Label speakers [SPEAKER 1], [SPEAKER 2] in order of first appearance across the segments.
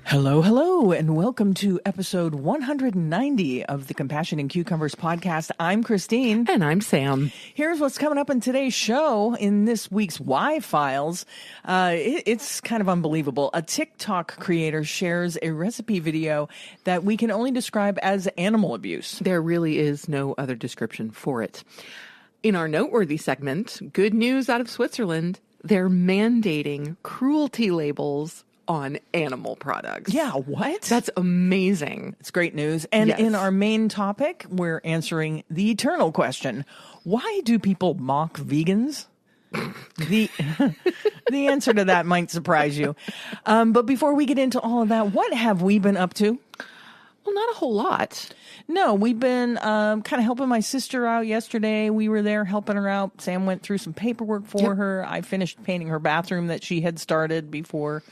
[SPEAKER 1] Hello, hello, and welcome to episode 190 of the Compassion and Cucumbers podcast. I'm Christine.
[SPEAKER 2] And I'm Sam.
[SPEAKER 1] Here's what's coming up in today's show in this week's Why Files. It's kind of unbelievable. A TikTok creator shares a recipe video that we can only describe as animal abuse.
[SPEAKER 2] There really is no other description for it. In our Noteworthy segment, good news out of Switzerland, they're mandating cruelty labels on animal products.
[SPEAKER 1] Yeah, what?
[SPEAKER 2] That's amazing.
[SPEAKER 1] It's great news. And
[SPEAKER 2] Yes.
[SPEAKER 1] in our main topic, we're answering the eternal question. Why do people mock vegans? The answer to that might surprise you. But before we get into all of that, what have we been up to?
[SPEAKER 2] Well, not a whole lot.
[SPEAKER 1] No, we've been kind of helping my sister out yesterday. We were there helping her out. Sam went through some paperwork for her. I finished painting her bathroom that she had started before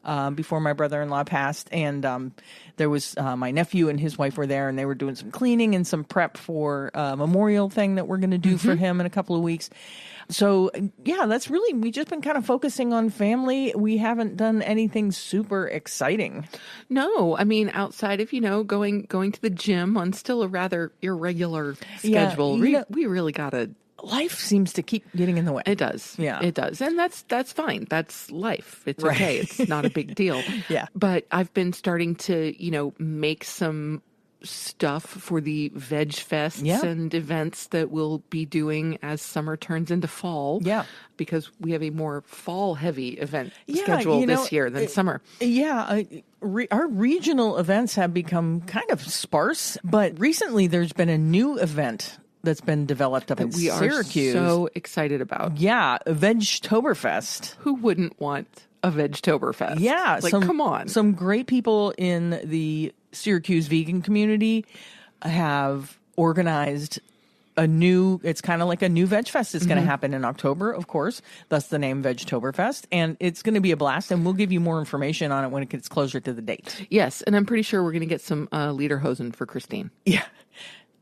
[SPEAKER 1] my brother-in-law passed. And there was my nephew and his wife were there, and they were doing some cleaning and some prep for a memorial thing that we're going to do for him in a couple of weeks. So, yeah, we've just been kind of focusing on family. We haven't done anything super exciting.
[SPEAKER 2] No, I mean, outside of, going to the gym on still a rather irregular schedule, we really got to...
[SPEAKER 1] Life seems to keep getting in the way.
[SPEAKER 2] It does.
[SPEAKER 1] Yeah.
[SPEAKER 2] It does. And that's fine. That's life. It's
[SPEAKER 1] Right.
[SPEAKER 2] okay. It's not a big deal.
[SPEAKER 1] Yeah.
[SPEAKER 2] But I've been starting to, make some stuff for the veg fests and events that we'll be doing as summer turns into fall.
[SPEAKER 1] Yeah.
[SPEAKER 2] Because we have a more fall heavy event schedule this year than summer.
[SPEAKER 1] Yeah. Our regional events have become kind of sparse, but recently there's been a new event that's been developed up in Syracuse.
[SPEAKER 2] We are so excited about.
[SPEAKER 1] Yeah, Vegtoberfest.
[SPEAKER 2] Who wouldn't want a Vegtoberfest?
[SPEAKER 1] Yeah.
[SPEAKER 2] Come on.
[SPEAKER 1] Some great people in the Syracuse vegan community have organized it's kind of like a new Veg Fest. It's going to happen in October, of course, thus the name Vegtoberfest. And it's going to be a blast, and we'll give you more information on it when it gets closer to the date.
[SPEAKER 2] Yes, and I'm pretty sure we're going to get some lederhosen for Christine.
[SPEAKER 1] Yeah.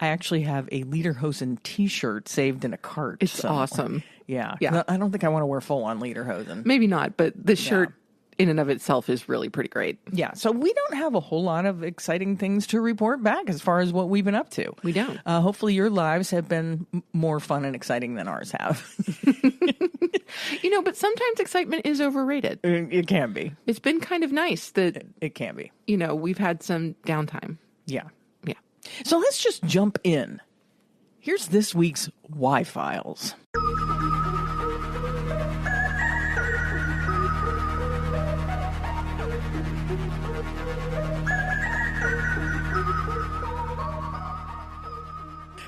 [SPEAKER 1] I actually have a Lederhosen t-shirt saved in a cart.
[SPEAKER 2] It's
[SPEAKER 1] somewhere.
[SPEAKER 2] awesome.
[SPEAKER 1] Yeah.
[SPEAKER 2] Yeah.
[SPEAKER 1] I don't think I want to wear full-on Lederhosen.
[SPEAKER 2] Maybe not, but the shirt in and of itself is really pretty great.
[SPEAKER 1] Yeah. So we don't have a whole lot of exciting things to report back as far as what we've been up to.
[SPEAKER 2] We don't.
[SPEAKER 1] Hopefully your lives have been more fun and exciting than ours have.
[SPEAKER 2] But sometimes excitement is overrated.
[SPEAKER 1] It can be.
[SPEAKER 2] It's been kind of nice that,
[SPEAKER 1] It can be.
[SPEAKER 2] We've had some downtime.
[SPEAKER 1] Yeah.
[SPEAKER 2] Yeah.
[SPEAKER 1] So let's just jump in. Here's this week's Why Files.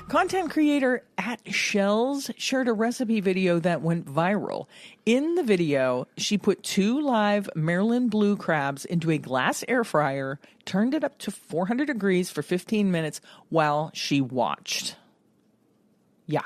[SPEAKER 1] Content creator @Shells shared a recipe video that went viral. In the video, she put 2 live Maryland blue crabs into a glass air fryer, turned it up to 400 degrees for 15 minutes while she watched. Yeah.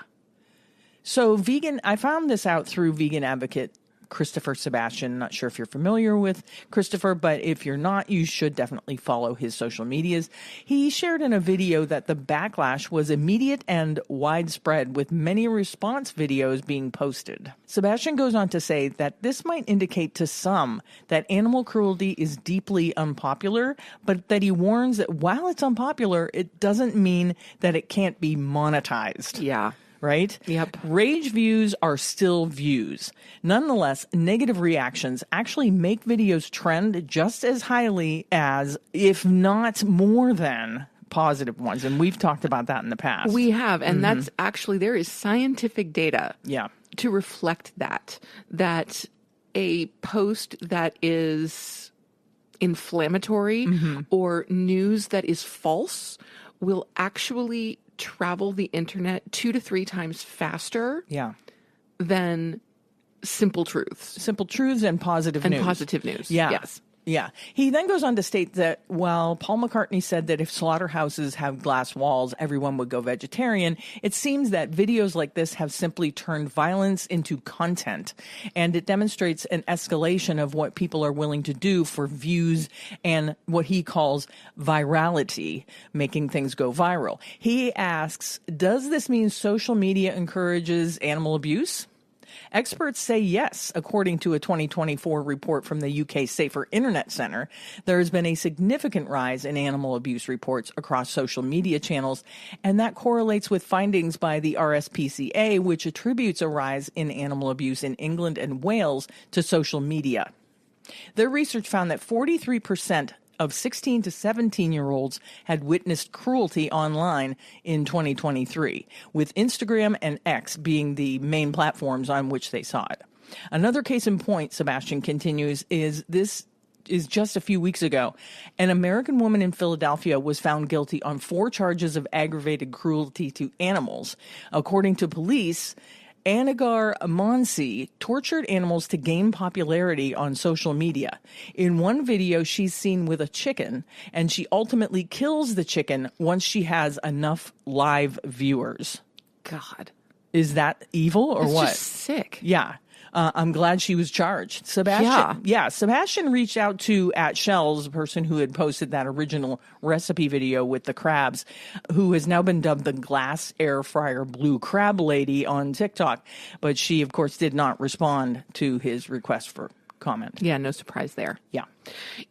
[SPEAKER 1] So I found this out through vegan advocate Christopher Sebastian. Not sure if you're familiar with Christopher, but if you're not, you should definitely follow his social medias. He shared in a video that the backlash was immediate and widespread, with many response videos being posted. Sebastian goes on to say that this might indicate to some that animal cruelty is deeply unpopular, but that he warns that while it's unpopular, it doesn't mean that it can't be monetized.
[SPEAKER 2] Yeah.
[SPEAKER 1] Right?
[SPEAKER 2] Yep.
[SPEAKER 1] Rage views are still views. Nonetheless, negative reactions actually make videos trend just as highly as, if not more than, positive ones. And we've talked about that in the past.
[SPEAKER 2] We have. And that's actually, there is scientific data to reflect that a post that is inflammatory or news that is false will actually travel the internet 2 to 3 times faster than simple truths.
[SPEAKER 1] Simple truths and positive news.
[SPEAKER 2] And positive news.
[SPEAKER 1] Yeah.
[SPEAKER 2] Yes.
[SPEAKER 1] Yeah. He then goes on to state that while Paul McCartney said that if slaughterhouses have glass walls, everyone would go vegetarian, it seems that videos like this have simply turned violence into content. And it demonstrates an escalation of what people are willing to do for views and what he calls virality, making things go viral. He asks, does this mean social media encourages animal abuse? Experts say yes. According to a 2024 report from the UK Safer Internet Centre, there has been a significant rise in animal abuse reports across social media channels, and that correlates with findings by the RSPCA, which attributes a rise in animal abuse in England and Wales to social media. Their research found that 43% of 16 to 17-year-olds had witnessed cruelty online in 2023, with Instagram and X being the main platforms on which they saw it. Another case in point, Sebastian continues, is just a few weeks ago. An American woman in Philadelphia was found guilty on 4 charges of aggravated cruelty to animals. According to police, Anagar Monsi tortured animals to gain popularity on social media. In one video, she's seen with a chicken, and she ultimately kills the chicken once she has enough live viewers.
[SPEAKER 2] God.
[SPEAKER 1] Is that evil or what?
[SPEAKER 2] Just sick.
[SPEAKER 1] Yeah. I'm glad she was charged. Sebastian reached out to @Shells, the person who had posted that original recipe video with the crabs, who has now been dubbed the glass air fryer blue crab lady on TikTok. But she, of course, did not respond to his request for comment.
[SPEAKER 2] Yeah, no surprise there.
[SPEAKER 1] Yeah.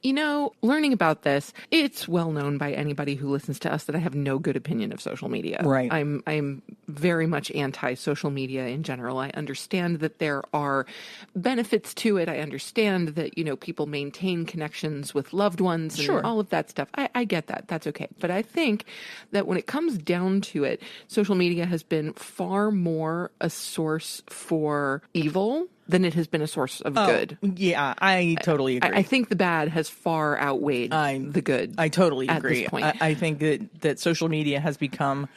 [SPEAKER 2] You know, learning about this, it's well known by anybody who listens to us that I have no good opinion of social media.
[SPEAKER 1] Right.
[SPEAKER 2] I'm very much anti-social media in general. I understand that there are benefits to it. I understand that, you know, people maintain connections with loved ones and all of that stuff. I get that. That's okay. But I think that when it comes down to it, social media has been far more a source for evil than it has been a source of good.
[SPEAKER 1] Yeah, I totally agree.
[SPEAKER 2] I think the bad has far outweighed the good.
[SPEAKER 1] I totally agree.
[SPEAKER 2] At this point.
[SPEAKER 1] I think that social media has become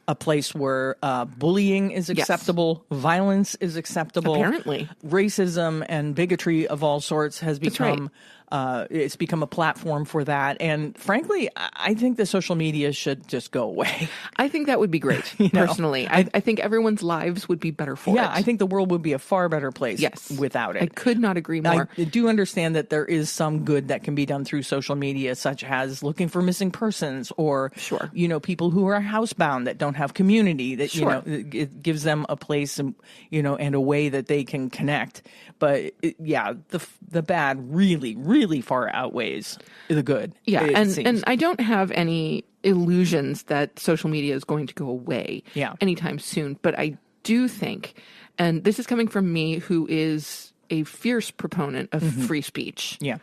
[SPEAKER 1] a place where bullying is acceptable, violence is acceptable.
[SPEAKER 2] Apparently.
[SPEAKER 1] Racism and bigotry of all sorts has become it's become a platform for that. And frankly, I think that social media should just go away.
[SPEAKER 2] I think that would be great, personally. I think everyone's lives would be better for it.
[SPEAKER 1] Yeah, I think the world would be a far better place without it.
[SPEAKER 2] I could not agree more.
[SPEAKER 1] I do understand that there is some good that can be done through social media, such as looking for missing persons or, you know, people who are housebound that don't have community, that, you know, it gives them a place and, you know, and a way that they can connect. But the bad really far outweighs the good.
[SPEAKER 2] Yeah, and I don't have any illusions that social media is going to go away anytime soon. But I do think, and this is coming from me, who is a fierce proponent of free speech. Yeah.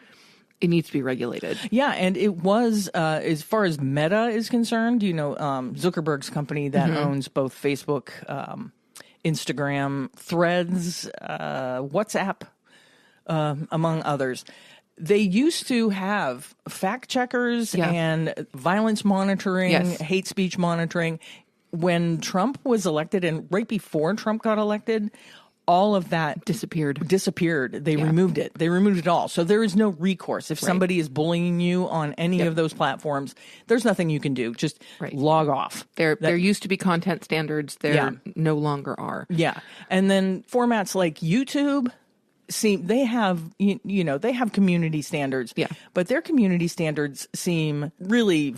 [SPEAKER 2] It needs to be regulated.
[SPEAKER 1] Yeah, and it was, as far as Meta is concerned, you know, Zuckerberg's company that owns both Facebook, Instagram, Threads, WhatsApp, among others. They used to have fact checkers and violence monitoring, hate speech monitoring. When Trump was elected and right before Trump got elected, all of that disappeared. They removed it. They removed it all. So there is no recourse. If somebody is bullying you on any of those platforms, there's nothing you can do. Just log off.
[SPEAKER 2] There used to be content standards. There no longer are.
[SPEAKER 1] Yeah. And then formats like YouTube, they have, you know, they have community standards. Yeah. But their community standards seem really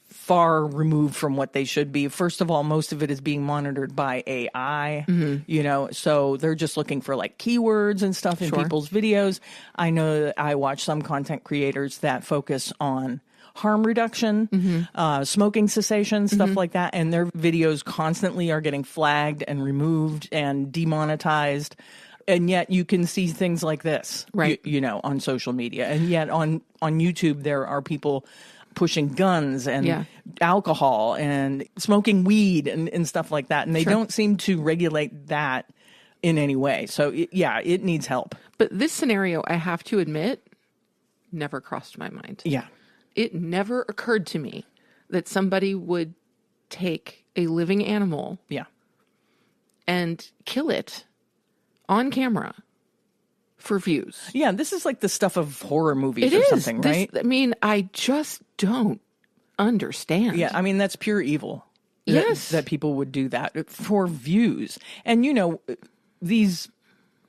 [SPEAKER 1] far removed from what they should be. First of all, most of it is being monitored by AI, you know, so they're just looking for like keywords and stuff in people's videos. I know that I watch some content creators that focus on harm reduction, smoking cessation, stuff like that. And their videos constantly are getting flagged and removed and demonetized. And yet you can see things like this, you know, on social media. And yet on YouTube, there are people pushing guns and alcohol and smoking weed and stuff like that. And they don't seem to regulate that in any way. So, it needs help.
[SPEAKER 2] But this scenario, I have to admit, never crossed my mind. Yeah. It never occurred to me that somebody would take a living animal and kill it on camera for views.
[SPEAKER 1] Yeah, this is like the stuff of horror movies or something, right?
[SPEAKER 2] I mean, I just don't understand.
[SPEAKER 1] Yeah, I mean, that's pure evil. That people would do that for views. And, you know, these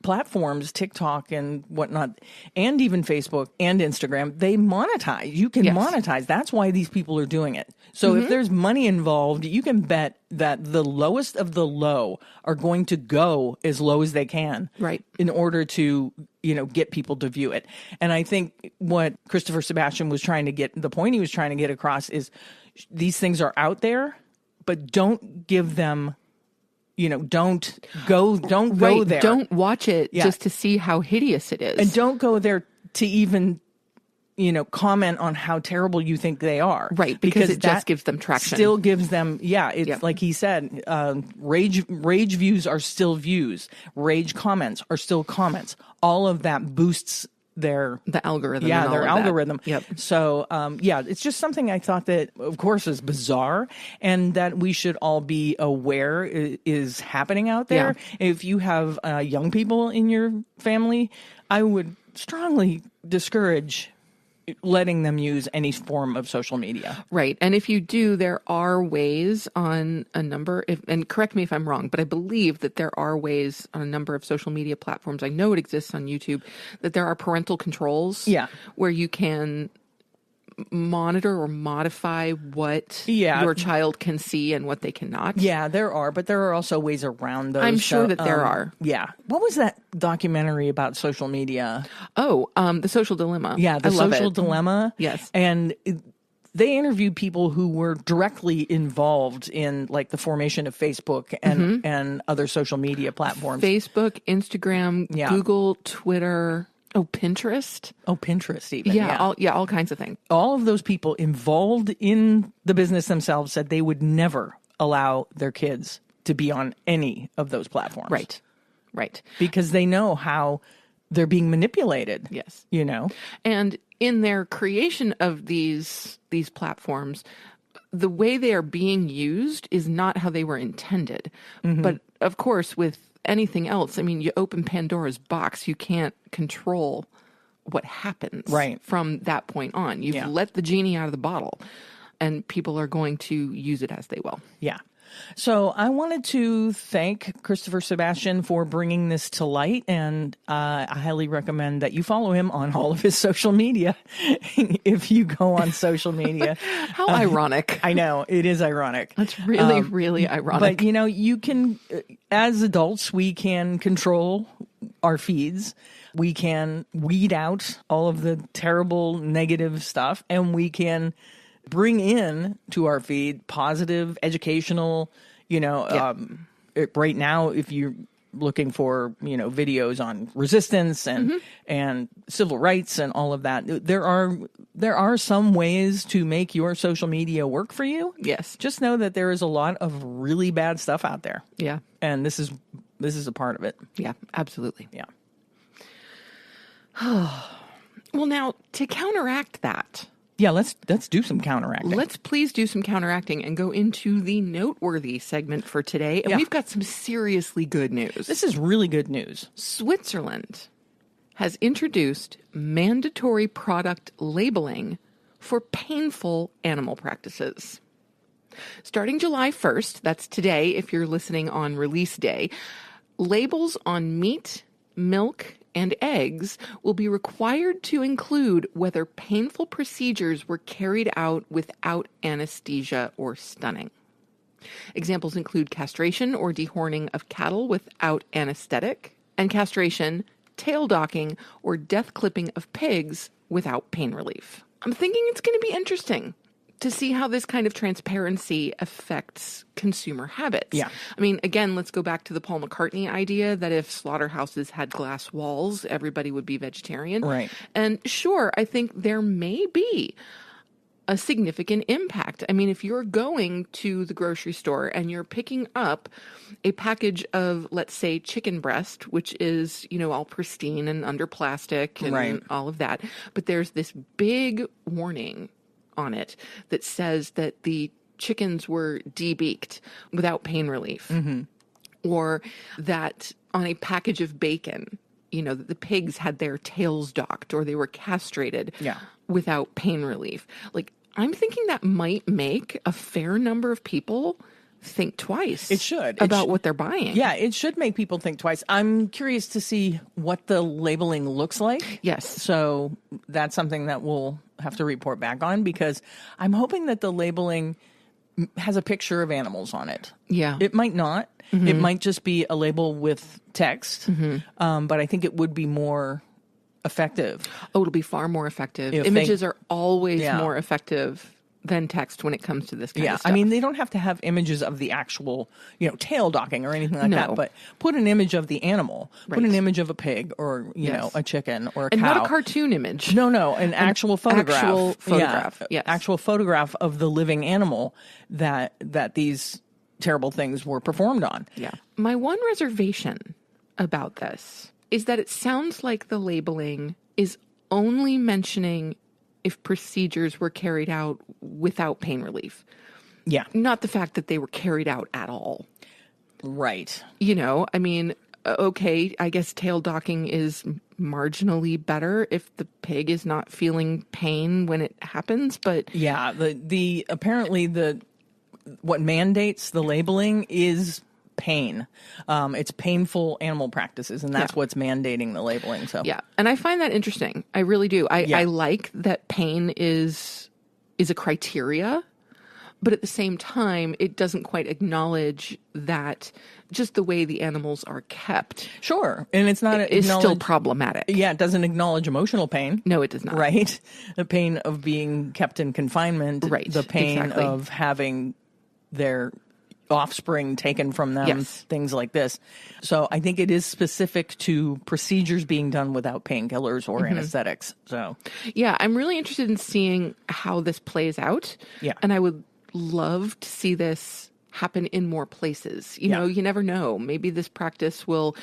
[SPEAKER 1] platforms, TikTok and whatnot, and even Facebook and Instagram, they monetize. You can monetize. That's why these people are doing it. So if there's money involved, you can bet that the lowest of the low are going to go as low as they can,
[SPEAKER 2] right,
[SPEAKER 1] in order to, get people to view it. And I think what Christopher Sebastian was trying to get, the point he was trying to get across is these things are out there, but don't give them, don't go there.
[SPEAKER 2] Don't watch it just to see how hideous it is.
[SPEAKER 1] And don't go there to even, comment on how terrible you think they are.
[SPEAKER 2] Right, because it just gives them traction.
[SPEAKER 1] Still gives them, it's like he said, rage views are still views. Rage comments are still comments. All of that boosts the
[SPEAKER 2] algorithm.
[SPEAKER 1] Yeah, their algorithm.
[SPEAKER 2] Yep.
[SPEAKER 1] So, it's just something I thought that, of course, is bizarre and that we should all be aware is happening out there. Yeah. If you have young people in your family, I would strongly discourage letting them use any form of social media.
[SPEAKER 2] Right. And if you do, there are ways on a number, and correct me if I'm wrong, but I believe that there are ways on a number of social media platforms. I know it exists on YouTube, that there are parental controls where you can monitor or modify what your child can see and what they cannot.
[SPEAKER 1] Yeah, there are, but there are also ways around those.
[SPEAKER 2] I'm sure that there are.
[SPEAKER 1] Yeah. What was that documentary about social media?
[SPEAKER 2] Oh, The Social Dilemma.
[SPEAKER 1] Yeah, The Social Dilemma.
[SPEAKER 2] Yes.
[SPEAKER 1] And they interviewed people who were directly involved in like the formation of Facebook and other social media platforms.
[SPEAKER 2] Facebook, Instagram, Google, Twitter. Oh, Pinterest?
[SPEAKER 1] Oh, Pinterest even.
[SPEAKER 2] All kinds of things.
[SPEAKER 1] All of those people involved in the business themselves said they would never allow their kids to be on any of those platforms.
[SPEAKER 2] Right.
[SPEAKER 1] Because they know how they're being manipulated.
[SPEAKER 2] Yes.
[SPEAKER 1] And
[SPEAKER 2] in their creation of these platforms, the way they are being used is not how they were intended. But of course, with anything else, I mean, you open Pandora's box, you can't control what happens from that point on. You've let the genie out of the bottle, and people are going to use it as they will.
[SPEAKER 1] Yeah. So I wanted to thank Christopher Sebastian for bringing this to light, and I highly recommend that you follow him on all of his social media if you go on social media.
[SPEAKER 2] How ironic.
[SPEAKER 1] I know, it is ironic.
[SPEAKER 2] That's really, really ironic.
[SPEAKER 1] But, you can, as adults, we can control our feeds. We can weed out all of the terrible, negative stuff, and we can bring in to our feed positive, educational, right now, if you're looking for, videos on resistance and civil rights and all of that, there are some ways to make your social media work for you.
[SPEAKER 2] Yes.
[SPEAKER 1] Just know that there is a lot of really bad stuff out there.
[SPEAKER 2] Yeah.
[SPEAKER 1] And this is a part of it.
[SPEAKER 2] Yeah, absolutely.
[SPEAKER 1] Yeah.
[SPEAKER 2] Well, now, to counteract that,
[SPEAKER 1] yeah, let's do some counteracting.
[SPEAKER 2] Let's please do some counteracting and go into the Noteworthy segment for today. And we've got some seriously good news.
[SPEAKER 1] This is really good news.
[SPEAKER 2] Switzerland has introduced mandatory product labeling for painful animal practices. Starting July 1st, that's today if you're listening on release day, labels on meat, milk, and eggs will be required to include whether painful procedures were carried out without anesthesia or stunning. Examples include castration or dehorning of cattle without anesthetic, and castration, tail docking, or death clipping of pigs without pain relief. I'm thinking it's going to be interesting to see how this kind of transparency affects consumer habits.
[SPEAKER 1] Yeah.
[SPEAKER 2] I mean, again, let's go back to the Paul McCartney idea that if slaughterhouses had glass walls, everybody would be vegetarian.
[SPEAKER 1] Right.
[SPEAKER 2] And sure, I think there may be a significant impact. I mean, if you're going to the grocery store and you're picking up a package of, let's say, chicken breast, which is, all pristine and under plastic and all of that, but there's this big warning on it that says that the chickens were debeaked without pain relief, or that on a package of bacon, that the pigs had their tails docked or they were castrated without pain relief. Like, I'm thinking that might make a fair number of people think twice.
[SPEAKER 1] It should.
[SPEAKER 2] About what they're buying.
[SPEAKER 1] Yeah, it should make people think twice. I'm curious to see what the labeling looks like.
[SPEAKER 2] Yes.
[SPEAKER 1] So that's something that we'll have to report back on, because I'm hoping that the labeling has a picture of animals on it.
[SPEAKER 2] Yeah.
[SPEAKER 1] It might not. Mm-hmm. It might just be a label with text. Mm-hmm. But I think it would be more effective.
[SPEAKER 2] Oh, it'll be far more effective. Images are always more effective than text when it comes to this kind of stuff.
[SPEAKER 1] I mean, they don't have to have images of the actual, tail docking or anything like that, but put an image of the animal. Right. Put an image of a pig or, a chicken or a cow.
[SPEAKER 2] And not a cartoon image.
[SPEAKER 1] No, an actual photograph.
[SPEAKER 2] Actual photograph, yes.
[SPEAKER 1] Actual photograph of the living animal that these terrible things were performed on.
[SPEAKER 2] Yeah. My one reservation about this is that it sounds like the labeling is only mentioning if procedures were carried out without pain relief.
[SPEAKER 1] Yeah.
[SPEAKER 2] Not the fact that they were carried out at all.
[SPEAKER 1] Right.
[SPEAKER 2] I mean, okay, I guess tail docking is marginally better if the pig is not feeling pain when it happens, but...
[SPEAKER 1] Yeah, apparently what mandates the labeling is pain. It's painful animal practices, and that's what's mandating the labeling. So
[SPEAKER 2] yeah, and I find that interesting. I really do. I like that pain is a criteria, but at the same time, it doesn't quite acknowledge that just the way the animals are kept.
[SPEAKER 1] Sure, and it's not
[SPEAKER 2] is still problematic.
[SPEAKER 1] Yeah, it doesn't acknowledge emotional pain.
[SPEAKER 2] No, it does not.
[SPEAKER 1] Right, the pain of being kept in confinement.
[SPEAKER 2] Right,
[SPEAKER 1] the pain of having their offspring taken from them, things like this. So I think it is specific to procedures being done without painkillers or anesthetics. So
[SPEAKER 2] yeah, I'm really interested in seeing how this plays out.
[SPEAKER 1] Yeah.
[SPEAKER 2] And I would love to see this happen in more places. You know, you never know. Maybe this practice will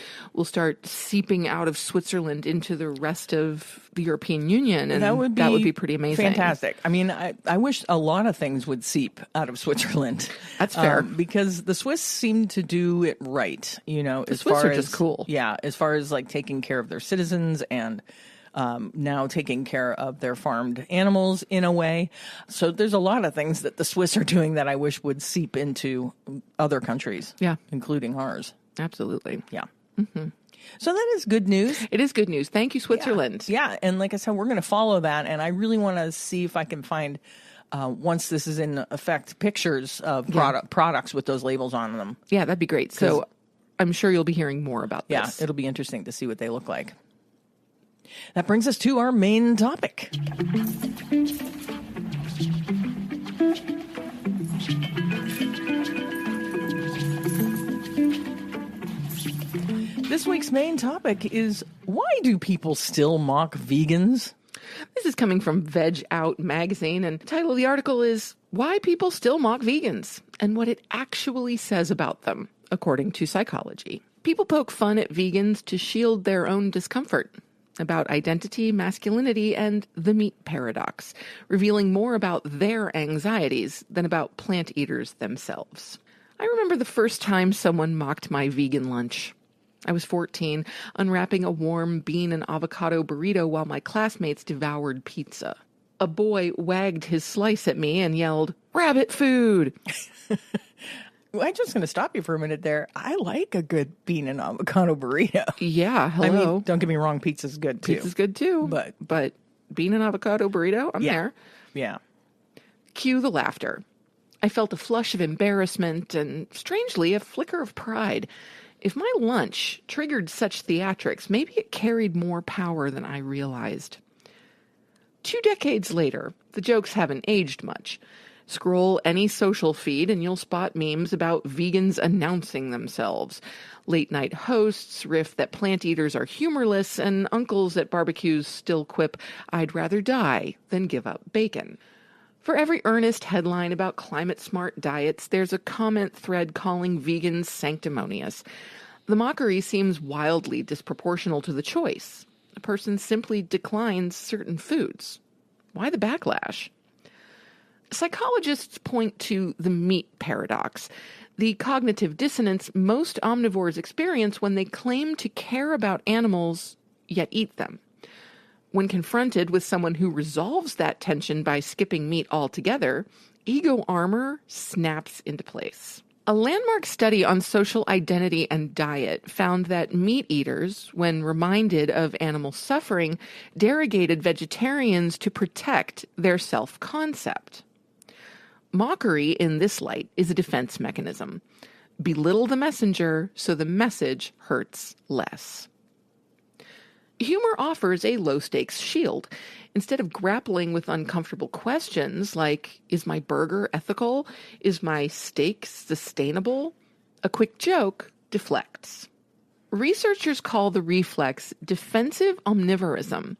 [SPEAKER 2] start seeping out of Switzerland into the rest of the European Union, and that would be pretty amazing.
[SPEAKER 1] Fantastic. I mean, I wish a lot of things would seep out of Switzerland.
[SPEAKER 2] That's fair.
[SPEAKER 1] Because the Swiss seem to do it right,
[SPEAKER 2] The Swiss are just cool.
[SPEAKER 1] Yeah, as far as like taking care of their citizens and now taking care of their farmed animals in a way. So there's a lot of things that the Swiss are doing that I wish would seep into other countries, including ours.
[SPEAKER 2] Absolutely.
[SPEAKER 1] Yeah. Mm-hmm. So that is good news.
[SPEAKER 2] It is good news. Thank you, Switzerland.
[SPEAKER 1] Yeah. And like I said, we're going to follow that. And I really want to see if I can find, once this is in effect, pictures of products with those labels on them.
[SPEAKER 2] Yeah, that'd be great. So I'm sure you'll be hearing more about this.
[SPEAKER 1] Yeah, it'll be interesting to see what they look like. That brings us to our main topic. This week's main topic is, why do people still mock vegans?
[SPEAKER 2] This is coming from Veg Out magazine, and the title of the article is Why People Still Mock Vegans and What It Actually Says About Them, according to Psychology. People poke fun at vegans to shield their own discomfort about identity, masculinity, and the meat paradox, revealing more about their anxieties than about plant eaters themselves. I remember the first time someone mocked my vegan lunch. I was 14, unwrapping a warm bean and avocado burrito while my classmates devoured pizza. A boy wagged his slice at me and yelled, "Rabbit food!"
[SPEAKER 1] I'm just going to stop you for a minute there. I like a good bean and avocado burrito.
[SPEAKER 2] Yeah, hello.
[SPEAKER 1] I mean, don't get me wrong, pizza's good too.
[SPEAKER 2] Pizza's good too. But bean and avocado burrito, I'm there.
[SPEAKER 1] Yeah.
[SPEAKER 2] Cue the laughter. I felt a flush of embarrassment and, strangely, a flicker of pride. If my lunch triggered such theatrics, maybe it carried more power than I realized. 2 decades later, the jokes haven't aged much. Scroll any social feed and you'll spot memes about vegans announcing themselves. Late-night hosts riff that plant eaters are humorless, and uncles at barbecues still quip, "I'd rather die than give up bacon." For every earnest headline about climate-smart diets, there's a comment thread calling vegans sanctimonious. The mockery seems wildly disproportional to the choice. A person simply declines certain foods. Why the backlash? Psychologists point to the meat paradox, the cognitive dissonance most omnivores experience when they claim to care about animals, yet eat them. When confronted with someone who resolves that tension by skipping meat altogether, ego armor snaps into place. A landmark study on social identity and diet found that meat eaters, when reminded of animal suffering, derogated vegetarians to protect their self-concept. Mockery, in this light, is a defense mechanism. Belittle the messenger so the message hurts less. Humor offers a low-stakes shield. Instead of grappling with uncomfortable questions like, is my burger ethical? Is my steak sustainable? A quick joke deflects. Researchers call the reflex defensive omnivorism.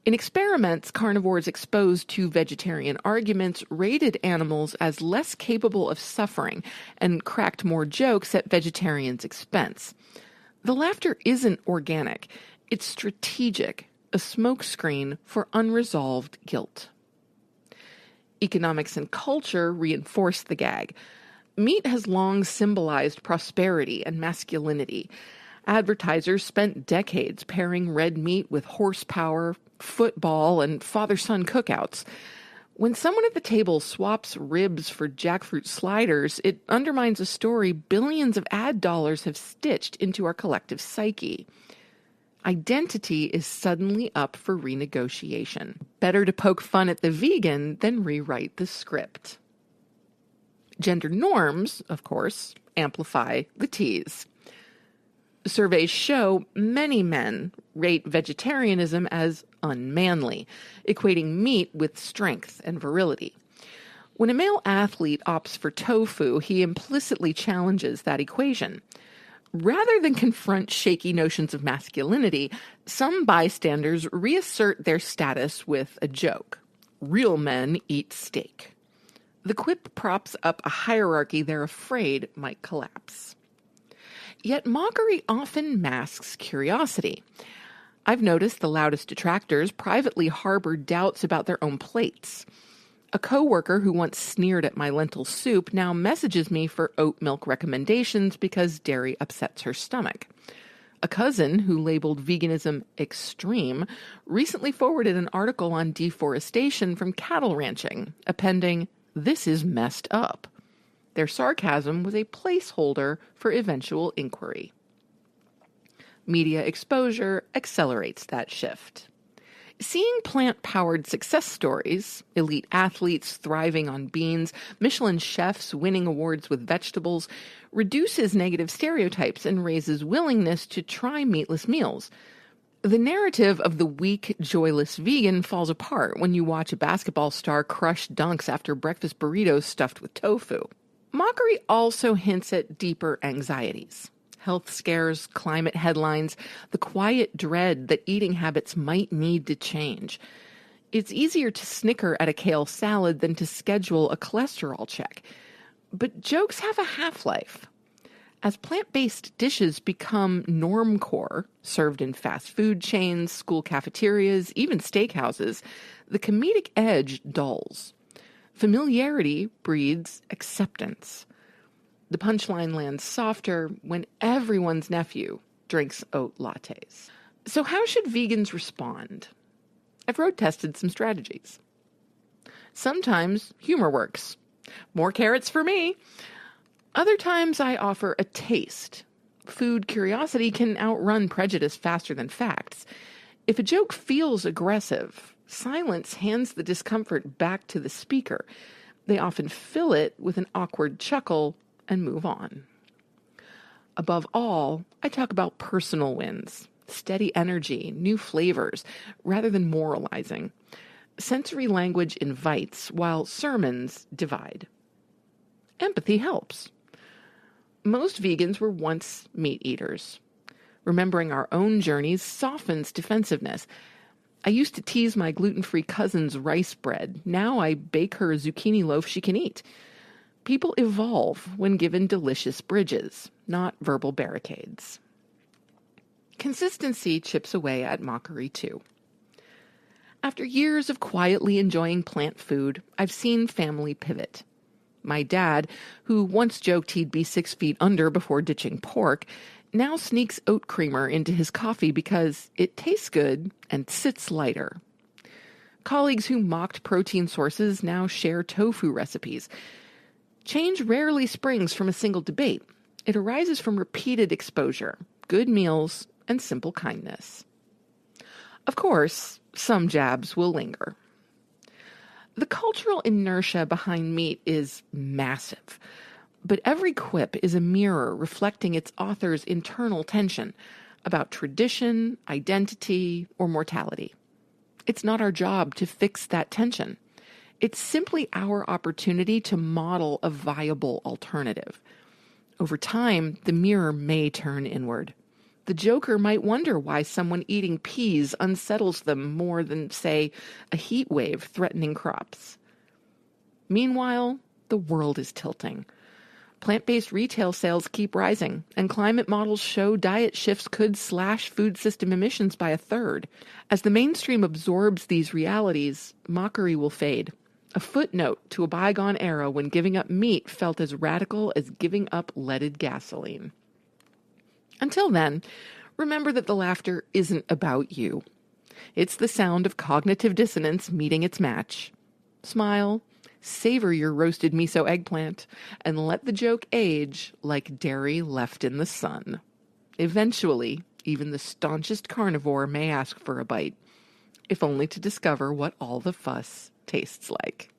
[SPEAKER 2] In experiments, carnivores exposed to vegetarian arguments rated animals as less capable of suffering and cracked more jokes at vegetarians' expense. The laughter isn't organic. It's strategic, a smokescreen for unresolved guilt. Economics and culture reinforce the gag. Meat has long symbolized prosperity and masculinity. Advertisers spent decades pairing red meat with horsepower, football, and father-son cookouts. When someone at the table swaps ribs for jackfruit sliders, it undermines a story billions of ad dollars have stitched into our collective psyche. Identity is suddenly up for renegotiation. Better to poke fun at the vegan than rewrite the script. Gender norms, of course, amplify the tease. Surveys show many men rate vegetarianism as unmanly, equating meat with strength and virility. When a male athlete opts for tofu, he implicitly challenges that equation. Rather than confront shaky notions of masculinity, some bystanders reassert their status with a joke. Real men eat steak. The quip props up a hierarchy they're afraid might collapse. Yet mockery often masks curiosity. I've noticed the loudest detractors privately harbor doubts about their own plates. A coworker who once sneered at my lentil soup now messages me for oat milk recommendations because dairy upsets her stomach. A cousin who labeled veganism extreme recently forwarded an article on deforestation from cattle ranching, appending, "This is messed up." Their sarcasm was a placeholder for eventual inquiry. Media exposure accelerates that shift. Seeing plant-powered success stories, elite athletes thriving on beans, Michelin chefs winning awards with vegetables, reduces negative stereotypes and raises willingness to try meatless meals. The narrative of the weak, joyless vegan falls apart when you watch a basketball star crush dunks after breakfast burritos stuffed with tofu. Mockery also hints at deeper anxieties. Health scares, climate headlines, the quiet dread that eating habits might need to change. It's easier to snicker at a kale salad than to schedule a cholesterol check. But jokes have a half-life. As plant-based dishes become normcore, served in fast food chains, school cafeterias, even steakhouses, the comedic edge dulls. Familiarity breeds acceptance. The punchline lands softer when everyone's nephew drinks oat lattes. So how should vegans respond? I've road-tested some strategies. Sometimes humor works. More carrots for me. Other times I offer a taste. Food curiosity can outrun prejudice faster than facts. If a joke feels aggressive, silence hands the discomfort back to the speaker. They often fill it with an awkward chuckle and move on. Above all, I talk about personal wins, steady energy, new flavors, rather than moralizing. Sensory language invites, while sermons divide. Empathy helps. Most vegans were once meat eaters. Remembering our own journeys softens defensiveness. I used to tease my gluten-free cousin's rice bread. Now I bake her a zucchini loaf she can eat. People evolve when given delicious bridges, not verbal barricades. Consistency chips away at mockery, too. After years of quietly enjoying plant food, I've seen family pivot. My dad, who once joked he'd be 6 feet under before ditching pork, now sneaks oat creamer into his coffee because it tastes good and sits lighter. Colleagues who mocked protein sources now share tofu recipes. Change rarely springs from a single debate. It arises from repeated exposure, good meals, and simple kindness. Of course, some jabs will linger. The cultural inertia behind meat is massive, but every quip is a mirror reflecting its author's internal tension about tradition, identity, or mortality. It's not our job to fix that tension. It's simply our opportunity to model a viable alternative. Over time, the mirror may turn inward. The joker might wonder why someone eating peas unsettles them more than, say, a heat wave threatening crops. Meanwhile, the world is tilting. Plant-based retail sales keep rising, and climate models show diet shifts could slash food system emissions by a third. As the mainstream absorbs these realities, mockery will fade. A footnote to a bygone era when giving up meat felt as radical as giving up leaded gasoline. Until then, remember that the laughter isn't about you. It's the sound of cognitive dissonance meeting its match. Smile, savor your roasted miso eggplant, and let the joke age like dairy left in the sun. Eventually, even the staunchest carnivore may ask for a bite, if only to discover what all the fuss tastes like.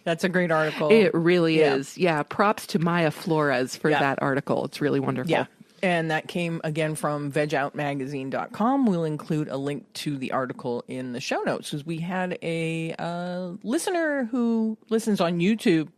[SPEAKER 1] That's a great article.
[SPEAKER 2] It really is. Yeah, props to Maya Flores for that article. It's really wonderful.
[SPEAKER 1] Yeah. And that came again from vegoutmagazine.com. We'll include a link to the article in the show notes, because we had a listener who listens on YouTube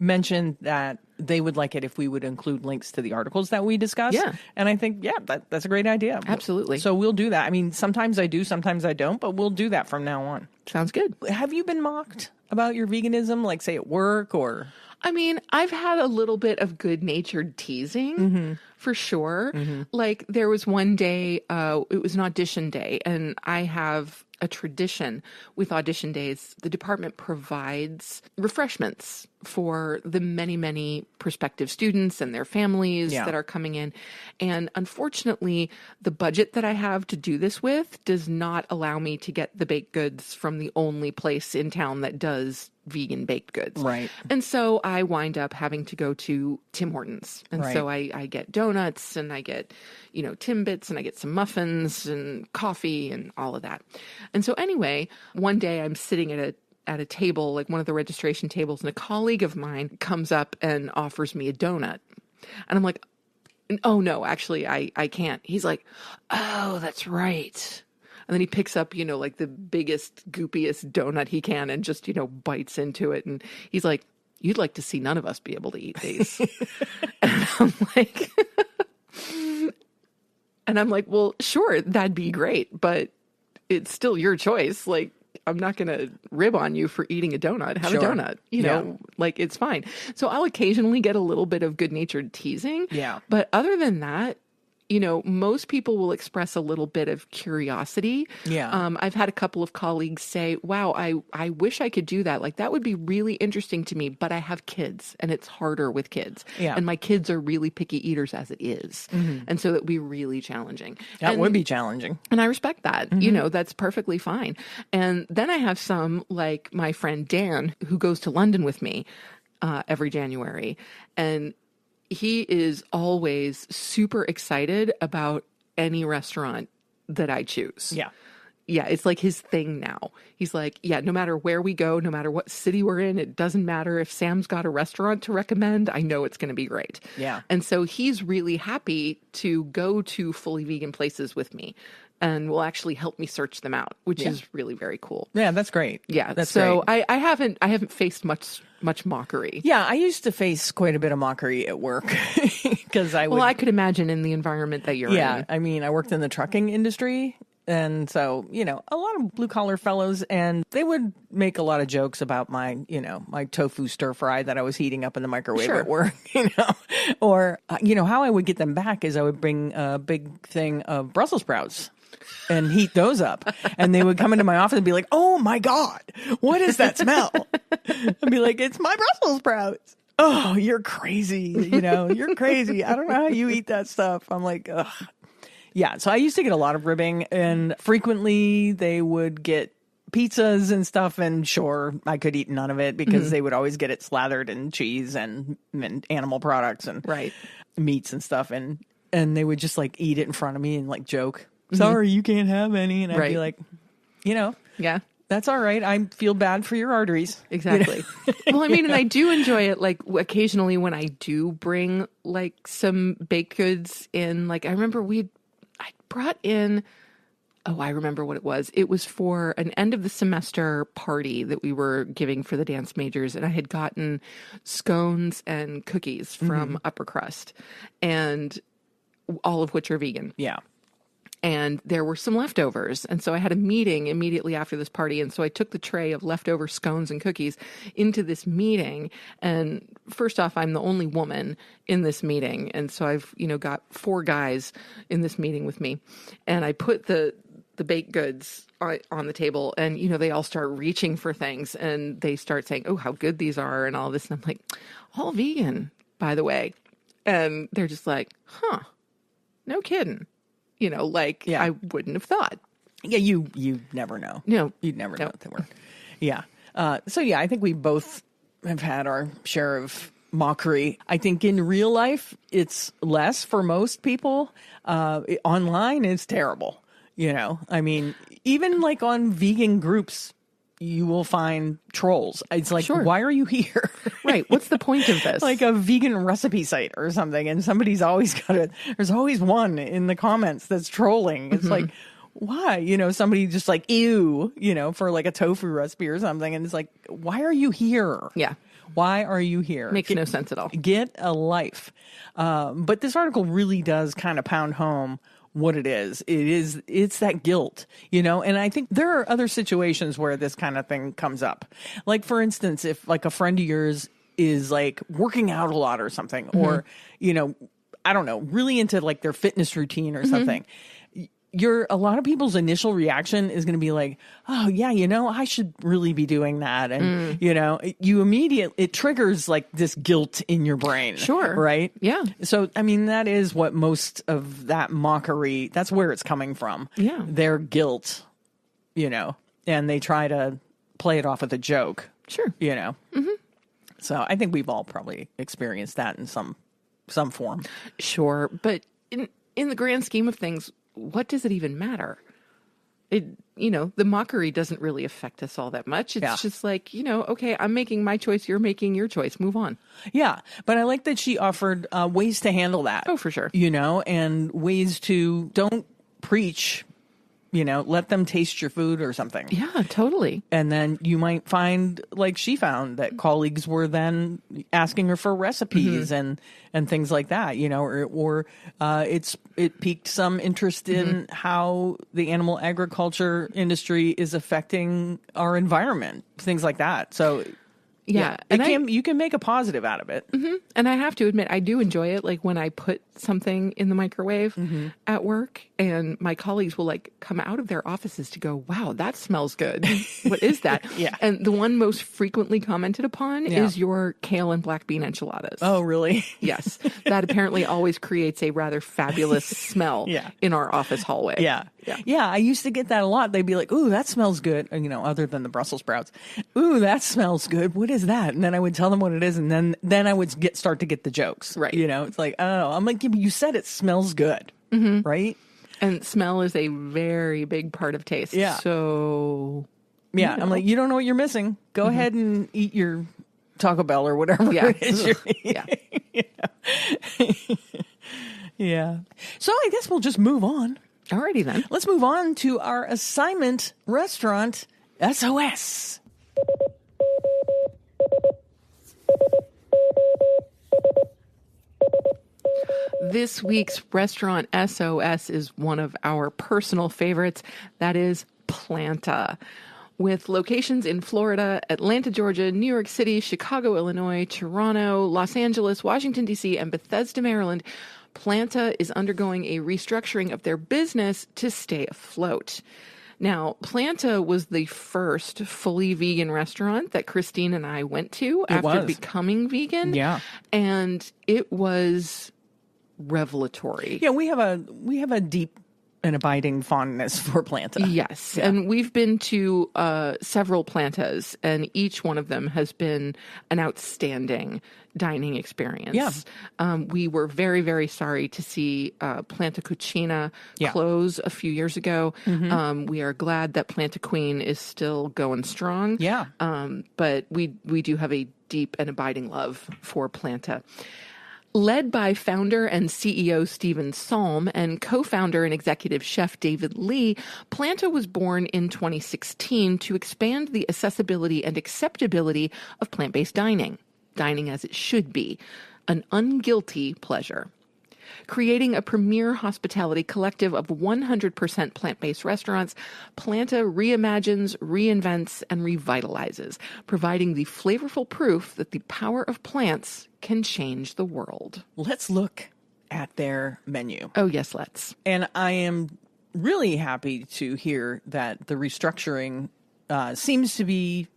[SPEAKER 1] mentioned that they would like it if we would include links to the articles that we discuss.
[SPEAKER 2] Yeah.
[SPEAKER 1] And I think, that's a great idea.
[SPEAKER 2] Absolutely.
[SPEAKER 1] So we'll do that. I mean, sometimes I do, sometimes I don't, but we'll do that from now on.
[SPEAKER 2] Sounds good.
[SPEAKER 1] Have you been mocked about your veganism, like say at work or?
[SPEAKER 2] I mean, I've had a little bit of good-natured teasing, for sure. Like, there was one day, it was an audition day, and I have a tradition with audition days. The department provides refreshments for the many, many prospective students and their families that are coming in. And unfortunately, the budget that I have to do this with does not allow me to get the baked goods from the only place in town that does vegan baked goods.
[SPEAKER 1] Right.
[SPEAKER 2] And so I wind up having to go to Tim Hortons. And so I get donuts and I get, Timbits and I get some muffins and coffee and all of that. And so anyway, one day I'm sitting at a table, like one of the registration tables, and a colleague of mine comes up and offers me a donut. And I'm like, oh no, actually I can't. He's like, oh, that's right. And then he picks up, like the biggest, goopiest donut he can and just, bites into it. And he's like, you'd like to see none of us be able to eat these. And I'm like, well, sure, that'd be great, but it's still your choice. Like, I'm not going to rib on you for eating a donut. Have a donut, like it's fine. So I'll occasionally get a little bit of good-natured teasing.
[SPEAKER 1] Yeah.
[SPEAKER 2] But other than that, most people will express a little bit of curiosity.
[SPEAKER 1] Yeah.
[SPEAKER 2] I've had a couple of colleagues say, wow, I wish I could do that. Like, that would be really interesting to me, but I have kids and it's harder with kids.
[SPEAKER 1] Yeah.
[SPEAKER 2] And my kids are really picky eaters as it is. And so that would be really challenging.
[SPEAKER 1] That would be challenging.
[SPEAKER 2] And I respect that. That's perfectly fine. And then I have some, like my friend Dan, who goes to London with me every January. And he is always super excited about any restaurant that I choose.
[SPEAKER 1] Yeah.
[SPEAKER 2] Yeah, it's like his thing now. He's like, yeah, no matter where we go, no matter what city we're in, it doesn't matter if Sam's got a restaurant to recommend. I know it's going to be great.
[SPEAKER 1] Yeah.
[SPEAKER 2] And so he's really happy to go to fully vegan places with me and will actually help me search them out, which is really very cool.
[SPEAKER 1] Yeah, that's great.
[SPEAKER 2] Yeah.
[SPEAKER 1] That's
[SPEAKER 2] so
[SPEAKER 1] great.
[SPEAKER 2] I haven't faced much mockery.
[SPEAKER 1] Yeah, I used to face quite a bit of mockery at work because I
[SPEAKER 2] could imagine in the environment that you're in.
[SPEAKER 1] Yeah, I mean, I worked in the trucking industry. And so, a lot of blue collar fellows, and they would make a lot of jokes about my, my tofu stir fry that I was heating up in the microwave at work, or, how I would get them back is I would bring a big thing of Brussels sprouts and heat those up. And they would come into my office and be like, oh my God, what is that smell? I'd be like, it's my Brussels sprouts. Oh, you're crazy. You're crazy. I don't know how you eat that stuff. I'm like, ugh. Yeah, so I used to get a lot of ribbing, and frequently they would get pizzas and stuff, and sure, I could eat none of it because they would always get it slathered in cheese and animal products and meats and stuff, and they would just like eat it in front of me and like joke, sorry, you can't have any, and I'd be like, yeah, that's all right. I feel bad for your arteries.
[SPEAKER 2] Exactly. Well, I mean, and I do enjoy it, like, occasionally when I do bring, like, some baked goods in. Like, I remember I brought in, I remember what it was. It was for an end of the semester party that we were giving for the dance majors, and I had gotten scones and cookies from Upper Crust, and all of which are vegan.
[SPEAKER 1] Yeah.
[SPEAKER 2] And there were some leftovers. And so I had a meeting immediately after this party. And so I took the tray of leftover scones and cookies into this meeting. And first off, I'm the only woman in this meeting. And so I've, got 4 guys in this meeting with me. And I put the baked goods on the table, and, they all start reaching for things, and they start saying, oh, how good these are and all this. And I'm like, all vegan, by the way. And they're just like, huh, no kidding. I wouldn't have thought.
[SPEAKER 1] Yeah, you never know.
[SPEAKER 2] No.
[SPEAKER 1] You'd never know what they were. Yeah. I think we both have had our share of mockery. I think in real life, it's less for most people. Online, it's terrible. I mean, even like on vegan groups, you will find trolls. It's like, why are you here?
[SPEAKER 2] Right. What's the point of this?
[SPEAKER 1] Like a vegan recipe site or something. And somebody's always there's always one in the comments that's trolling. It's like, why? Somebody just like, ew, for like a tofu recipe or something. And it's like, why are you here?
[SPEAKER 2] Yeah.
[SPEAKER 1] Why are you here?
[SPEAKER 2] Makes no sense at all.
[SPEAKER 1] Get a life. But this article really does kind of pound home what it is. It's that guilt, and I think there are other situations where this kind of thing comes up. Like, for instance, if like a friend of yours is like working out a lot or something, or, I don't know, really into like their fitness routine or something. A lot of people's initial reaction is going to be like, oh yeah, I should really be doing that. And, it triggers like this guilt in your brain.
[SPEAKER 2] Sure.
[SPEAKER 1] Right?
[SPEAKER 2] Yeah.
[SPEAKER 1] So, I mean, that is what most of that mockery, that's where it's coming from.
[SPEAKER 2] Yeah.
[SPEAKER 1] Their guilt, and they try to play it off with a joke.
[SPEAKER 2] Sure.
[SPEAKER 1] So I think we've all probably experienced that in some form.
[SPEAKER 2] Sure. But in the grand scheme of things, what does it even matter? The mockery doesn't really affect us all that much. It's just like, okay, I'm making my choice. You're making your choice. Move on.
[SPEAKER 1] Yeah. But I like that she offered ways to handle that.
[SPEAKER 2] Oh, for sure.
[SPEAKER 1] And ways to don't preach, let them taste your food or something.
[SPEAKER 2] Yeah, totally.
[SPEAKER 1] And then you might find, like she found, that colleagues were then asking her for recipes and things like that, or it piqued some interest in how the animal agriculture industry is affecting our environment, things like that. So
[SPEAKER 2] yeah,
[SPEAKER 1] you can make a positive out of it.
[SPEAKER 2] And I have to admit, I do enjoy it. Like when I put something in the microwave at work, and my colleagues will like come out of their offices to go, wow, that smells good. What is that?
[SPEAKER 1] Yeah.
[SPEAKER 2] And the one most frequently commented upon is your kale and black bean enchiladas.
[SPEAKER 1] Oh, really?
[SPEAKER 2] Yes. That apparently always creates a rather fabulous smell in our office hallway.
[SPEAKER 1] Yeah. I used to get that a lot. They'd be like, ooh, that smells good. Other than the Brussels sprouts. Ooh, that smells good. What is that? And then I would tell them what it is. And then I would start to get the jokes.
[SPEAKER 2] Right.
[SPEAKER 1] It's like, oh, I'm like, you said it smells good. Right.
[SPEAKER 2] And smell is a very big part of taste.
[SPEAKER 1] Yeah.
[SPEAKER 2] So.
[SPEAKER 1] Yeah. I'm like, you don't know what you're missing. Go ahead and eat your Taco Bell or whatever it is you're eating. Yeah. So I guess we'll just move on.
[SPEAKER 2] Alrighty then.
[SPEAKER 1] Let's move on to our assignment restaurant SOS.
[SPEAKER 2] This week's restaurant SOS is one of our personal favorites. That is Planta. With locations in Florida, Atlanta, Georgia, New York City, Chicago, Illinois, Toronto, Los Angeles, Washington, D.C., and Bethesda, Maryland, Planta is undergoing a restructuring of their business to stay afloat. Now, Planta was the first fully vegan restaurant that Christine and I went to after becoming vegan.
[SPEAKER 1] Yeah.
[SPEAKER 2] And it was revelatory.
[SPEAKER 1] Yeah, we have a deep an abiding fondness for Planta.
[SPEAKER 2] Yes. Yeah. And we've been to several Plantas, and each one of them has been an outstanding dining experience. Yeah. We were very, very sorry to see Planta Cucina close a few years ago. Mm-hmm. We are glad that Planta Queen is still going strong.
[SPEAKER 1] Yeah.
[SPEAKER 2] But we do have a deep and abiding love for Planta. Led by founder and CEO Stephen Salm and co-founder and executive chef David Lee, Planta was born in 2016 to expand the accessibility and acceptability of plant-based dining as it should be, an unguilty pleasure. Creating a premier hospitality collective of 100% plant-based restaurants, Planta reimagines, reinvents, and revitalizes, providing the flavorful proof that the power of plants can change the world.
[SPEAKER 1] Let's look at their menu.
[SPEAKER 2] Oh, yes, let's.
[SPEAKER 1] And I am really happy to hear that the restructuring seems to be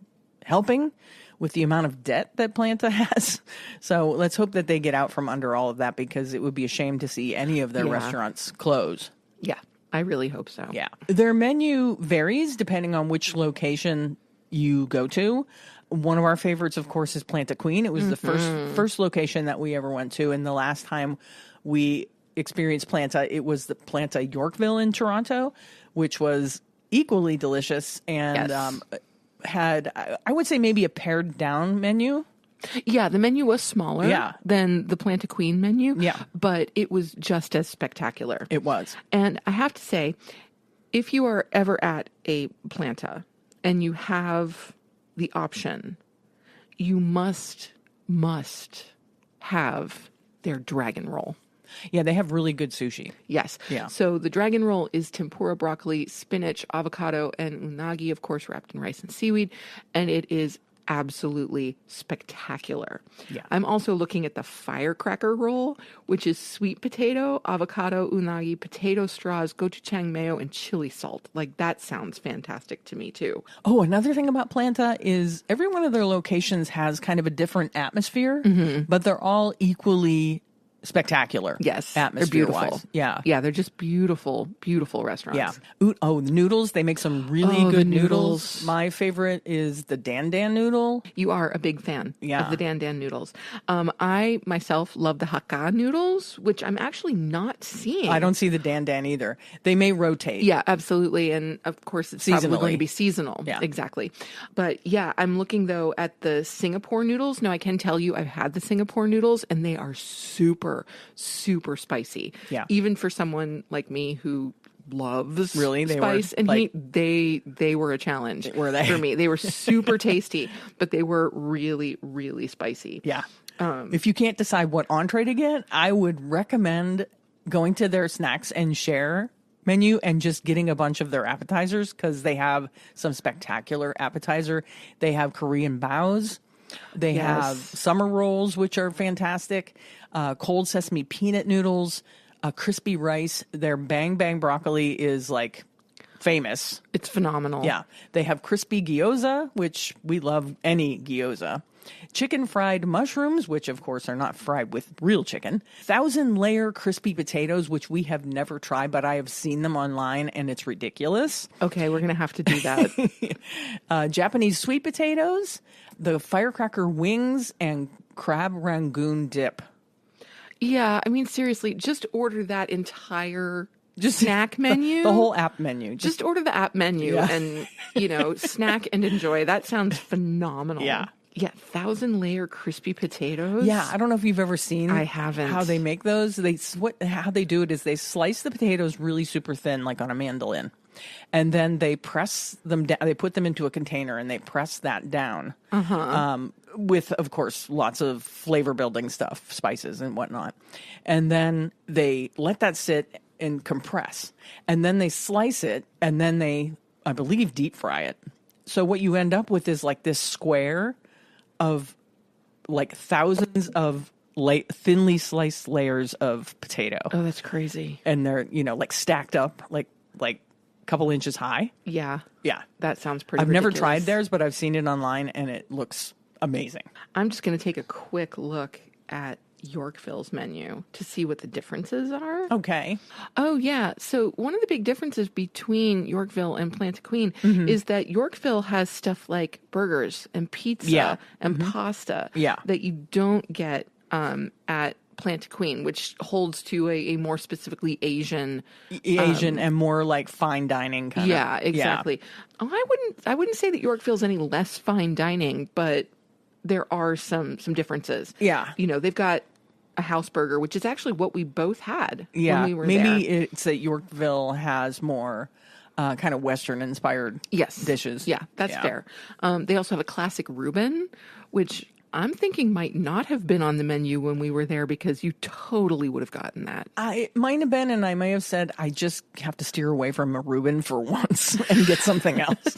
[SPEAKER 1] helping with the amount of debt that Planta has. So let's hope that they get out from under all of that, because it would be a shame to see any of their restaurants close.
[SPEAKER 2] Yeah, I really hope so.
[SPEAKER 1] Yeah. Their menu varies depending on which location you go to. One of our favorites, of course, is Planta Queen. It was the first location that we ever went to. And the last time we experienced Planta, it was the Planta Yorkville in Toronto, which was equally delicious and had, I would say, maybe a pared down menu.
[SPEAKER 2] Yeah, the menu was smaller than the Planta Queen menu, but it was just as spectacular.
[SPEAKER 1] It was.
[SPEAKER 2] And I have to say, if you are ever at a Planta and you have the option, you must have their dragon roll.
[SPEAKER 1] Yeah, they have really good sushi.
[SPEAKER 2] Yes.
[SPEAKER 1] Yeah.
[SPEAKER 2] So the dragon roll is tempura broccoli, spinach, avocado, and unagi, of course, wrapped in rice and seaweed. And it is absolutely spectacular.
[SPEAKER 1] Yeah.
[SPEAKER 2] I'm also looking at the firecracker roll, which is sweet potato, avocado, unagi, potato straws, gochujang mayo, and chili salt. Like, that sounds fantastic to me, too.
[SPEAKER 1] Oh, another thing about Planta is every one of their locations has kind of a different atmosphere, but they're all equally spectacular.
[SPEAKER 2] Yes.
[SPEAKER 1] Atmosphere
[SPEAKER 2] They're beautiful.
[SPEAKER 1] Yeah.
[SPEAKER 2] Yeah, they're just beautiful, beautiful restaurants.
[SPEAKER 1] Yeah. Oh, the noodles. They make some really good noodles. My favorite is the Dan Dan noodle.
[SPEAKER 2] You are a big fan of the Dan Dan noodles. I myself love the Hakka noodles, which I'm actually not seeing.
[SPEAKER 1] I don't see the Dan Dan either. They may rotate.
[SPEAKER 2] Yeah, absolutely. And of course, it's probably going to be seasonal.
[SPEAKER 1] Yeah.
[SPEAKER 2] Exactly. But yeah, I'm looking though at the Singapore noodles. Now, I can tell you I've had the Singapore noodles and they are super spicy.
[SPEAKER 1] Yeah.
[SPEAKER 2] Even for someone like me who loves
[SPEAKER 1] were
[SPEAKER 2] spice and heat, they were a challenge
[SPEAKER 1] were they?
[SPEAKER 2] For me. They were super tasty, but they were really, really spicy.
[SPEAKER 1] Yeah. If you can't decide what entree to get, I would recommend going to their snacks and share menu and just getting a bunch of their appetizers, because they have some spectacular appetizer. They have Korean baos. They have summer rolls, which are fantastic. Cold sesame peanut noodles, crispy rice. Their bang bang broccoli is like famous.
[SPEAKER 2] It's phenomenal.
[SPEAKER 1] Yeah. They have crispy gyoza, which we love any gyoza. Chicken fried mushrooms, which of course are not fried with real chicken. 1,000-layer crispy potatoes, which we have never tried, but I have seen them online and it's ridiculous.
[SPEAKER 2] Okay, we're going to have to do that.
[SPEAKER 1] Japanese sweet potatoes, the firecracker wings, and crab rangoon dip.
[SPEAKER 2] Yeah, I mean, seriously, just order that entire snack menu.
[SPEAKER 1] The whole app menu.
[SPEAKER 2] Just order the app menu and, snack and enjoy. That sounds phenomenal.
[SPEAKER 1] Yeah.
[SPEAKER 2] Yeah, 1,000-layer crispy potatoes.
[SPEAKER 1] Yeah, I don't know if you've ever seen
[SPEAKER 2] I haven't.
[SPEAKER 1] How they make those. How they do it is they slice the potatoes really super thin, like on a mandolin. And then they press them down. They put them into a container and they press that down with, of course, lots of flavor building stuff, spices and whatnot. And then they let that sit and compress. And then they slice it and then they, I believe, deep fry it. So what you end up with is like this square of like thousands of thinly sliced layers of potato.
[SPEAKER 2] Oh, that's crazy.
[SPEAKER 1] And they're, like stacked up like a couple inches high.
[SPEAKER 2] Yeah.
[SPEAKER 1] Yeah.
[SPEAKER 2] That sounds pretty
[SPEAKER 1] I've
[SPEAKER 2] ridiculous.
[SPEAKER 1] never tried theirs, but I've seen it online and it looks amazing.
[SPEAKER 2] I'm just going to take a quick look at Yorkville's menu to see what the differences are.
[SPEAKER 1] Okay.
[SPEAKER 2] Oh, yeah. So one of the big differences between Yorkville and Planta Queen is that Yorkville has stuff like burgers and pizza and pasta that you don't get at Planta Queen, which holds to a more specifically Asian
[SPEAKER 1] and more like fine dining kind of.
[SPEAKER 2] Yeah, exactly. Yeah. Oh, I wouldn't say that Yorkville's any less fine dining, but there are some differences.
[SPEAKER 1] Yeah.
[SPEAKER 2] You know, they've got a house burger, which is actually what we both had when we were
[SPEAKER 1] maybe
[SPEAKER 2] there.
[SPEAKER 1] It's that Yorkville has more kind of Western inspired dishes.
[SPEAKER 2] Yeah, that's fair. They also have a classic Reuben, which I'm thinking might not have been on the menu when we were there because you totally would have gotten that.
[SPEAKER 1] It might have been, and I may have said, I just have to steer away from a Reuben for once and get something else.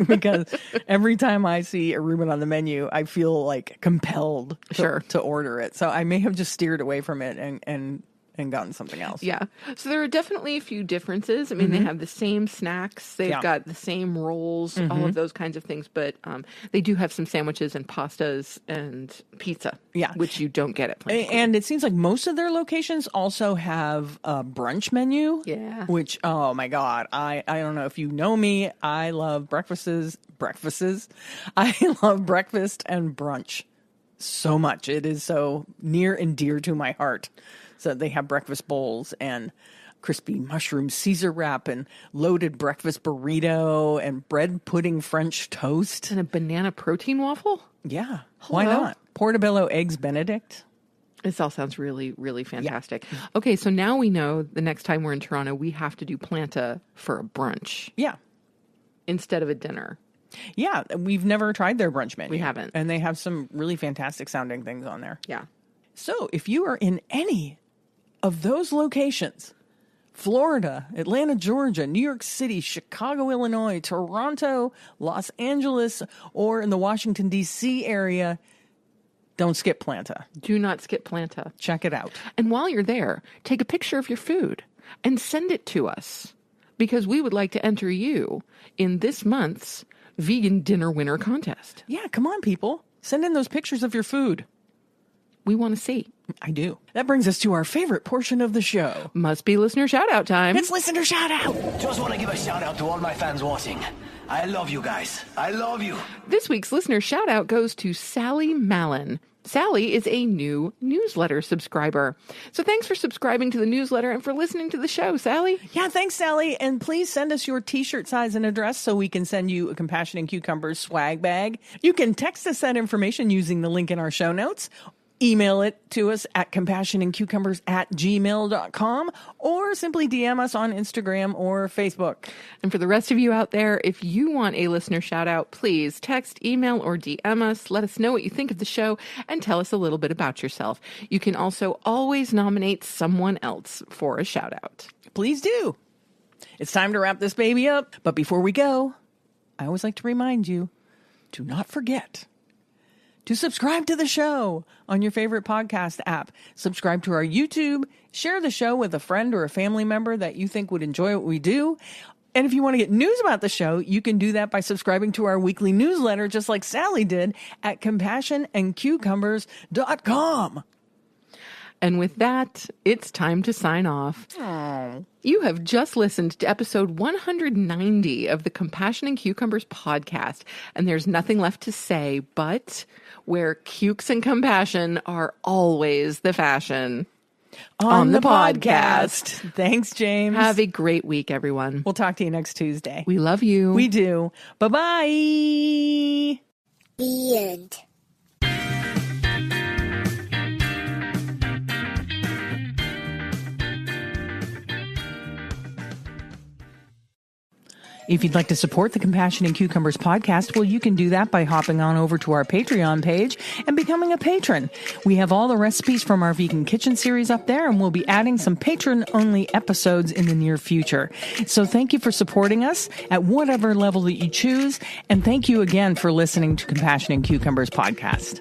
[SPEAKER 1] Because every time I see a Reuben on the menu, I feel like compelled to order it. So I may have just steered away from it and gotten something else.
[SPEAKER 2] Yeah. So there are definitely a few differences. I mean, they have the same snacks. They've got the same rolls, all of those kinds of things. But they do have some sandwiches and pastas and pizza, which you don't get at Planta.
[SPEAKER 1] And it seems like most of their locations also have a brunch menu.
[SPEAKER 2] Yeah.
[SPEAKER 1] Which, oh my God, I don't know if you know me. I love breakfasts. I love breakfast and brunch so much. It is so near and dear to my heart. So they have breakfast bowls and crispy mushroom Caesar wrap and loaded breakfast burrito and bread pudding French toast.
[SPEAKER 2] And a banana protein waffle?
[SPEAKER 1] Yeah. Why not? Portobello eggs Benedict.
[SPEAKER 2] This all sounds really, really fantastic. Yeah. Okay, so now we know the next time we're in Toronto, we have to do Planta for a brunch.
[SPEAKER 1] Yeah.
[SPEAKER 2] Instead of a dinner.
[SPEAKER 1] Yeah. We've never tried their brunch menu.
[SPEAKER 2] We haven't.
[SPEAKER 1] And they have some really fantastic sounding things on there.
[SPEAKER 2] Yeah.
[SPEAKER 1] So if you are in any of those locations, Florida, Atlanta, Georgia, New York City, Chicago, Illinois, Toronto, Los Angeles, or in the Washington, D.C. area, don't skip Planta.
[SPEAKER 2] Do not skip Planta.
[SPEAKER 1] Check it out.
[SPEAKER 2] And while you're there, take a picture of your food and send it to us because we would like to enter you in this month's Vegan Dinner Winner Contest.
[SPEAKER 1] Yeah, come on, people. Send in those pictures of your food.
[SPEAKER 2] We want to see.
[SPEAKER 1] I do. That brings us to our favorite portion of the show.
[SPEAKER 2] Must be listener shout out time.
[SPEAKER 1] It's listener shout out.
[SPEAKER 3] Just want to give a shout out to all my fans watching. I love you guys. I love you.
[SPEAKER 2] This week's listener shout out goes to Sally Mallon. Sally is a new newsletter subscriber. So thanks for subscribing to the newsletter and for listening to the show, Sally.
[SPEAKER 1] Yeah, thanks, Sally. And please send us your t-shirt size and address so we can send you a Compassion and Cucumbers swag bag. You can text us that information using the link in our show notes. Email it to us at compassionandcucumbers@gmail.com or simply DM us on Instagram or Facebook.
[SPEAKER 2] And for the rest of you out there, if you want a listener shout out, please text, email, or DM us. Let us know what you think of the show and tell us a little bit about yourself. You can also always nominate someone else for a shout out.
[SPEAKER 1] Please do. It's time to wrap this baby up. But before we go, I always like to remind you to not forget to subscribe to the show on your favorite podcast app. Subscribe to our YouTube. Share the show with a friend or a family member that you think would enjoy what we do. And if you want to get news about the show, you can do that by subscribing to our weekly newsletter, just like Sally did, at compassionandcucumbers.com.
[SPEAKER 2] And with that, it's time to sign off.
[SPEAKER 1] Aww.
[SPEAKER 2] You have just listened to episode 190 of the Compassion and Cucumbers podcast, and there's nothing left to say but where cukes and compassion are always the fashion.
[SPEAKER 1] On the podcast. Thanks, James.
[SPEAKER 2] Have a great week, everyone.
[SPEAKER 1] We'll talk to you next Tuesday.
[SPEAKER 2] We love you.
[SPEAKER 1] We do. Bye-bye.
[SPEAKER 4] The end.
[SPEAKER 1] If you'd like to support the Compassion and Cucumbers podcast, well, you can do that by hopping on over to our Patreon page and becoming a patron. We have all the recipes from our vegan kitchen series up there, and we'll be adding some patron-only episodes in the near future. So thank you for supporting us at whatever level that you choose, and thank you again for listening to Compassion and Cucumbers podcast.